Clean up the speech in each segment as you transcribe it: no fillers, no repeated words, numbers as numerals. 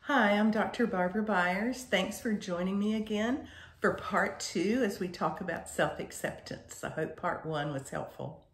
Hi, I'm Dr. Barbara Byers. Thanks for joining me again for part 2 as we talk about self-acceptance. I hope part 1 was helpful.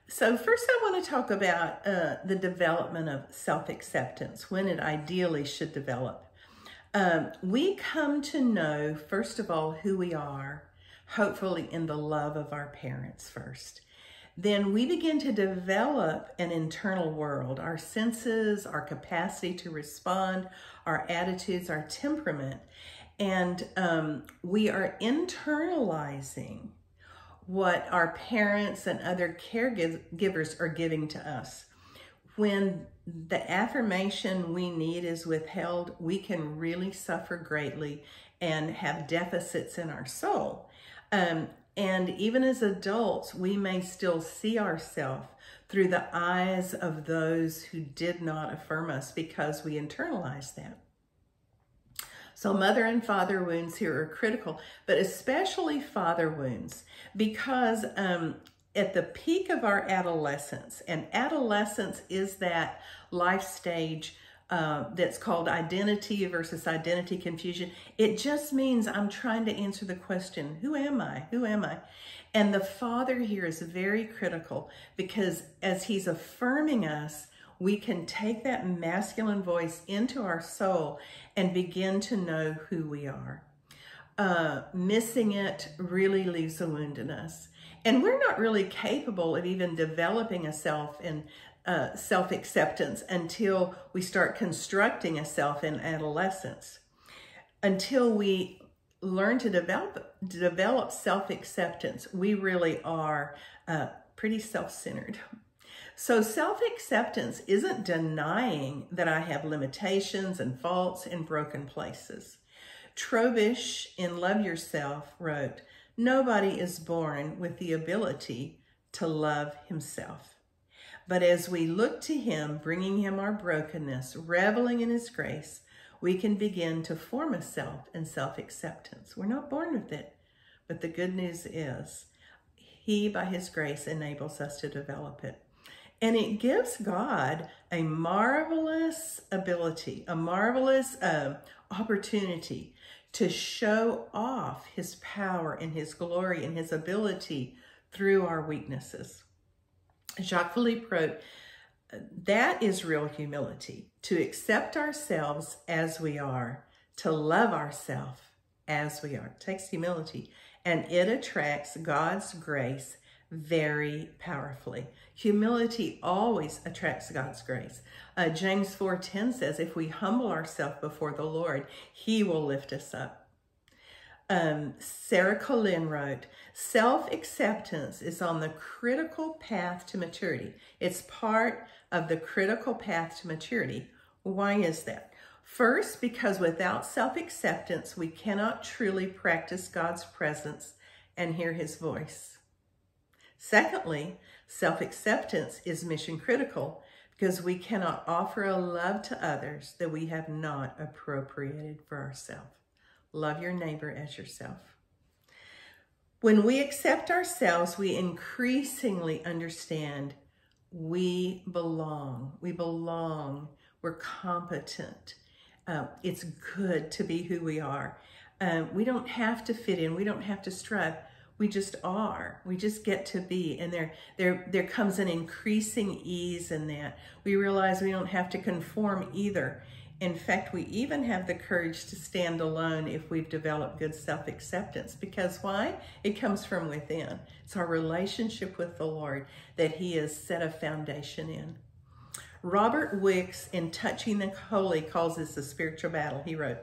So first I want to talk about the development of self-acceptance, when it ideally should develop. We come to know, first of all, who we are, hopefully in the love of our parents first. Then we begin to develop an internal world, our senses, our capacity to respond, our attitudes, our temperament, and we are internalizing what our parents and other caregivers are giving to us. When the affirmation we need is withheld, we can really suffer greatly and have deficits in our soul. And even as adults, we may still see ourselves through the eyes of those who did not affirm us because we internalized that. So mother and father wounds here are critical, but especially father wounds, because at the peak of our adolescence, and adolescence is that life stage that's called identity versus identity confusion. It just means I'm trying to answer the question, who am I? Who am I? And the father here is very critical because as he's affirming us, we can take that masculine voice into our soul and begin to know who we are. Missing it really leaves a wound in us. And we're not really capable of even developing a self in self-acceptance until we start constructing a self in adolescence. Until we learn to develop self-acceptance, we really are pretty self-centered. So self-acceptance isn't denying that I have limitations and faults and broken places. Trobish in Love Yourself wrote, "Nobody is born with the ability to love himself. But as we look to him, bringing him our brokenness, reveling in his grace, we can begin to form a self and self-acceptance. We're not born with it, but the good news is he, by his grace, enables us to develop it. And it gives God a marvelous ability, a marvelous opportunity to show off his power and his glory and his ability through our weaknesses." Jacques Philippe wrote, "That is real humility, to accept ourselves as we are, to love ourselves as we are." It takes humility, and it attracts God's grace very powerfully. Humility always attracts God's grace. James 4:10 says, if we humble ourselves before the Lord, he will lift us up. Sarah Colin wrote, "Self-acceptance is on the critical path to maturity." It's part of the critical path to maturity. Why is that? First, because without self-acceptance, we cannot truly practice God's presence and hear his voice. Secondly, self-acceptance is mission critical because we cannot offer a love to others that we have not appropriated for ourselves. Love your neighbor as yourself. When we accept ourselves, we increasingly understand we belong. We belong. We're competent. It's good to be who we are. We don't have to fit in. We don't have to strive. We just are. We just get to be. And there comes an increasing ease in that. We realize we don't have to conform either. In fact, we even have the courage to stand alone if we've developed good self-acceptance. Because why? It comes from within. It's our relationship with the Lord that he has set a foundation in. Robert Wicks, in Touching the Holy, calls this a spiritual battle. He wrote,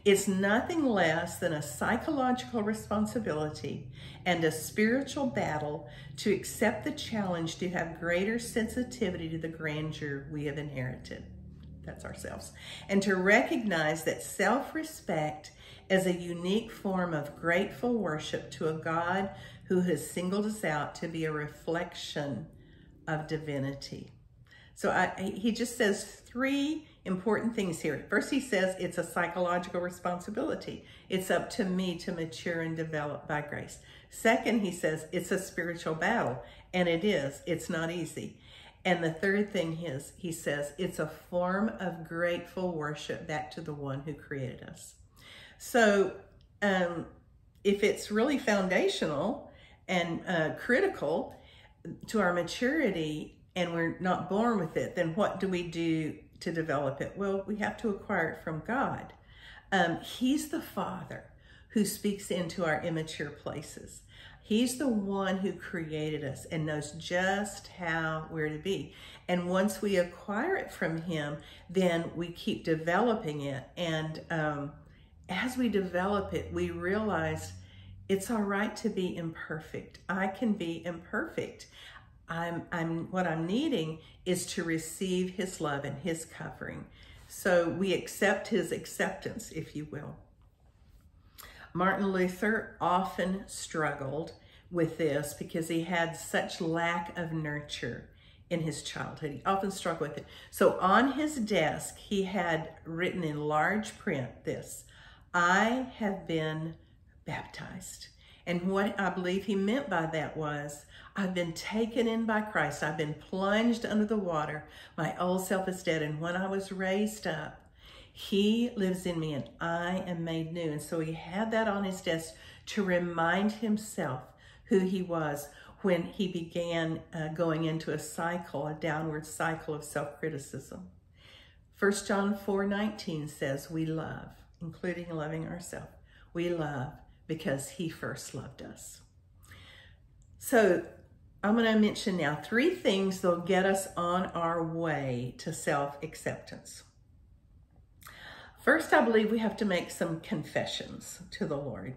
"It's nothing less than a psychological responsibility and a spiritual battle to accept the challenge to have greater sensitivity to the grandeur we have inherited." That's ourselves. "And to recognize that self-respect is a unique form of grateful worship to a God who has singled us out to be a reflection of divinity." So he just says 3 important things here. First, he says it's a psychological responsibility. It's up to me to mature and develop by grace. Second, he says it's a spiritual battle, and it is. It's not easy. And the third thing is, he says, it's a form of grateful worship back to the one who created us. So if it's really foundational and critical to our maturity and we're not born with it, then what do we do to develop it? Well, we have to acquire it from God. He's the Father who speaks into our immature places. He's the one who created us and knows just how we're to be. And once we acquire it from him, then we keep developing it. And as we develop it, we realize it's all right to be imperfect. I can be imperfect. What I'm needing is to receive his love and his covering. So we accept his acceptance, if you will. Martin Luther often struggled with this because he had such lack of nurture in his childhood. He often struggled with it. So on his desk, he had written in large print this, "I have been baptized." And what I believe he meant by that was, I've been taken in by Christ. I've been plunged under the water. My old self is dead. And when I was raised up, he lives in me and I am made new. And so he had that on his desk to remind himself who he was when he began going into a downward cycle of self-criticism. 1 John 4:19 says, we love, including loving ourselves. We love because he first loved us. So I'm going to mention now 3 things that'll get us on our way to self-acceptance. First, I believe we have to make some confessions to the Lord.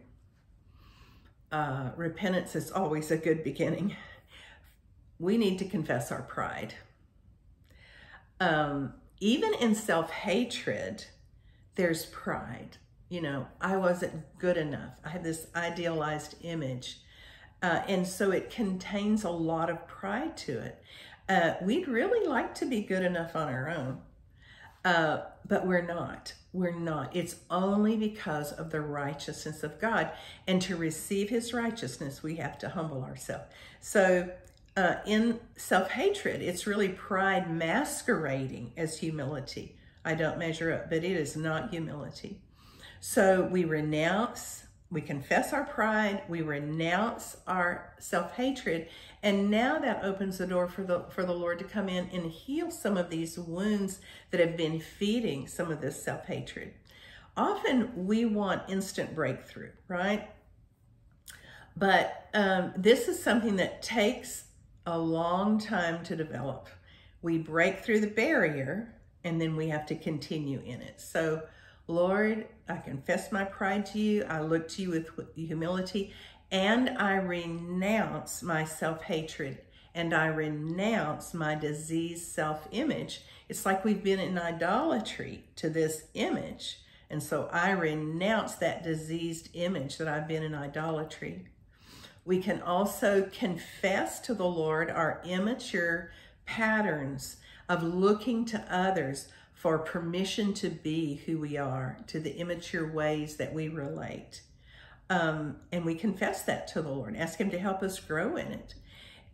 Repentance is always a good beginning. We need to confess our pride. Even in self-hatred, there's pride. You know, I wasn't good enough. I had this idealized image. And so it contains a lot of pride to it. We'd really like to be good enough on our own, but we're not. We're not. It's only because of the righteousness of God. And to receive his righteousness, we have to humble ourselves. So in self-hatred, it's really pride masquerading as humility. I don't measure up, but it is not humility. So we renounce, we confess our pride, we renounce our self-hatred, and now that opens the door for the Lord to come in and heal some of these wounds that have been feeding some of this self-hatred. Often we want instant breakthrough, right? But this is something that takes a long time to develop. We break through the barrier and then we have to continue in it. So, Lord, I confess my pride to you. I look to you with humility, and I renounce my self-hatred, and I renounce my diseased self-image. It's like we've been in idolatry to this image, and so I renounce that diseased image that I've been in idolatry. We can also confess to the Lord our immature patterns of looking to others for permission to be who we are, to the immature ways that we relate. And we confess that to the Lord, ask him to help us grow in it.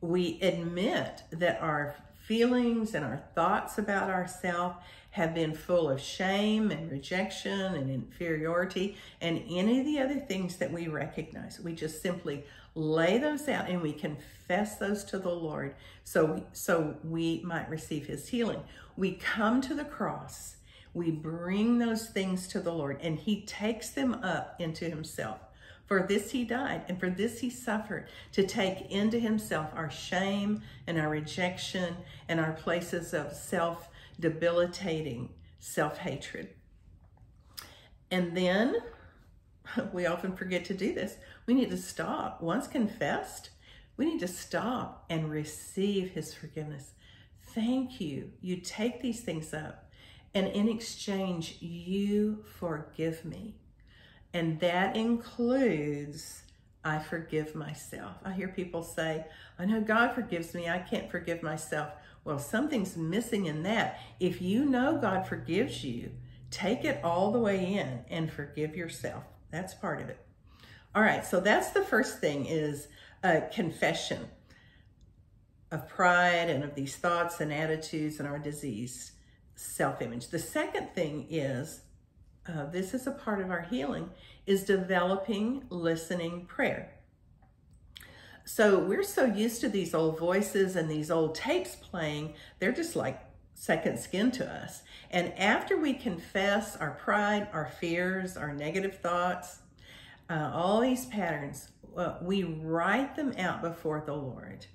We admit that our feelings and our thoughts about ourselves have been full of shame and rejection and inferiority and any of the other things that we recognize. We just simply lay those out and we confess those to the Lord so we might receive his healing. We come to the cross, we bring those things to the Lord, and he takes them up into himself. For this he died, and for this he suffered, to take into himself our shame and our rejection and our places of self-debilitating self-hatred. And then, we often forget to do this, we need to stop. Once confessed, we need to stop and receive his forgiveness. Thank you. You take these things up, and in exchange, you forgive me. And that includes, I forgive myself. I hear people say, I know God forgives me, I can't forgive myself. Well, something's missing in that. If you know God forgives you, take it all the way in and forgive yourself. That's part of it. All right, so that's the first thing is confession. of pride and of these thoughts and attitudes and our diseased self-image. The second thing is, this is a part of our healing, is developing listening prayer. So we're so used to these old voices and these old tapes playing, they're just like second skin to us. And after we confess our pride, our fears, our negative thoughts, all these patterns, we write them out before the Lord.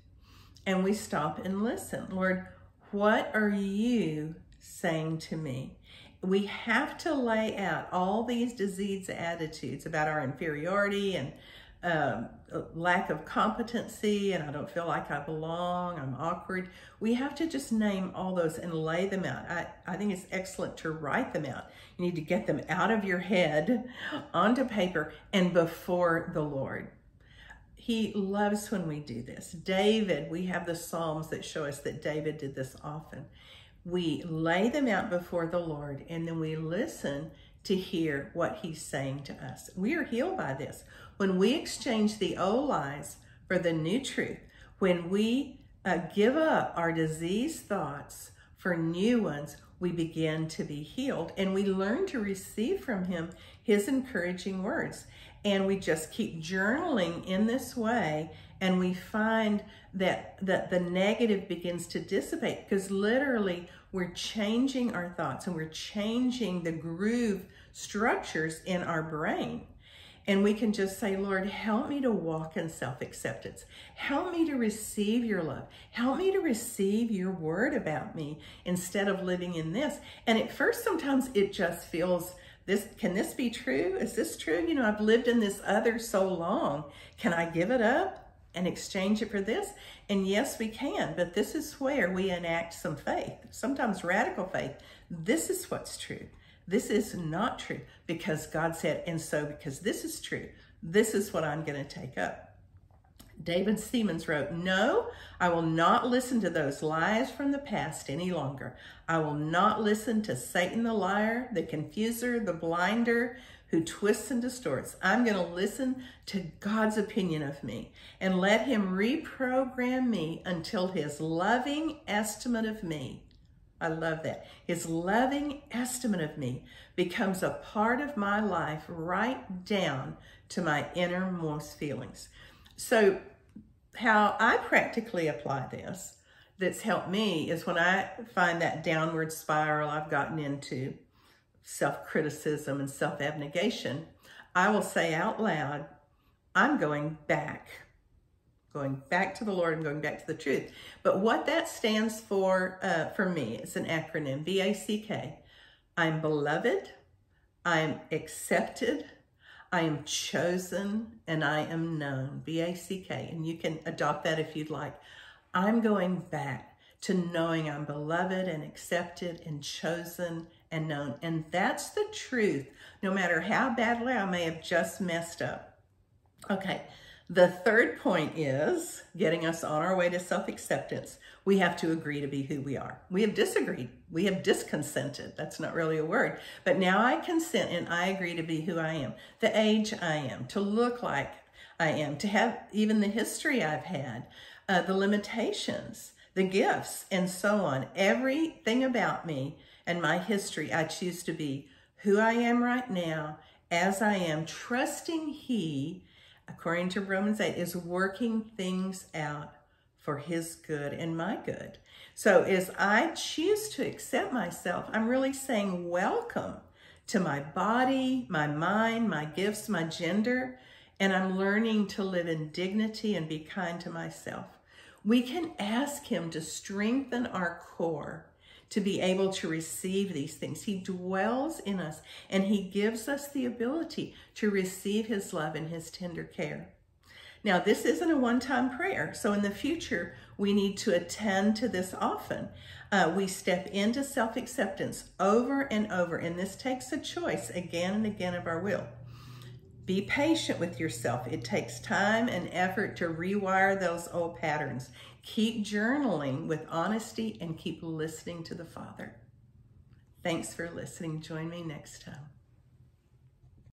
And we stop and listen. Lord, what are you saying to me? We have to lay out all these diseased attitudes about our inferiority and lack of competency, and I don't feel like I belong, I'm awkward. We have to just name all those and lay them out. I think it's excellent to write them out. You need to get them out of your head onto paper and before the Lord. He loves when we do this. David, we have the Psalms that show us that David did this often. We lay them out before the Lord, and then we listen to hear what he's saying to us. We are healed by this. When we exchange the old lies for the new truth, when we give up our diseased thoughts for new ones, we begin to be healed, and we learn to receive from him his encouraging words. And we just keep journaling in this way, and we find that the negative begins to dissipate, because literally we're changing our thoughts and we're changing the groove structures in our brain. And we can just say, Lord, help me to walk in self-acceptance. Help me to receive your love. Help me to receive your word about me instead of living in this. And at first, sometimes it just feels, can this be true? Is this true? You know, I've lived in this other so long. Can I give it up and exchange it for this? And yes, we can, but this is where we enact some faith, sometimes radical faith. This is what's true. This is not true, because God said, and so because this is true, this is what I'm going to take up. David Siemens wrote, "No, I will not listen to those lies from the past any longer. I will not listen to Satan the liar, the confuser, the blinder, who twists and distorts. I'm going to listen to God's opinion of me and let him reprogram me until his loving estimate of me," I love that, his loving estimate of me becomes a part of my life, right down to my innermost feelings. So how I practically apply this that's helped me is when I find that downward spiral I've gotten into, self-criticism and self-abnegation, I will say out loud, I'm going back to the Lord and going back to the truth. But what that stands for me, it's an acronym, B-A-C-K. I'm beloved, I'm accepted, I am chosen, and I am known, B-A-C-K. And you can adopt that if you'd like. I'm going back to knowing I'm beloved and accepted and chosen and known. And that's the truth, no matter how badly I may have just messed up. Okay. The third point is getting us on our way to self-acceptance. We have to agree to be who we are. We have disagreed. We have disconsented. That's not really a word. But now I consent and I agree to be who I am, the age I am, to look like I am, to have even the history I've had, the limitations, the gifts, and so on. Everything about me and my history, I choose to be who I am right now, as I am, trusting He, according to Romans 8, is working things out for His good and my good. So as I choose to accept myself, I'm really saying welcome to my body, my mind, my gifts, my gender, and I'm learning to live in dignity and be kind to myself. We can ask Him to strengthen our core to be able to receive these things. He dwells in us, and He gives us the ability to receive His love and His tender care. Now, this isn't a one-time prayer, so in the future, we need to attend to this often. We step into self-acceptance over and over, and this takes a choice again and again of our will. Be patient with yourself. It takes time and effort to rewire those old patterns. Keep journaling with honesty and keep listening to the Father. Thanks for listening. Join me next time.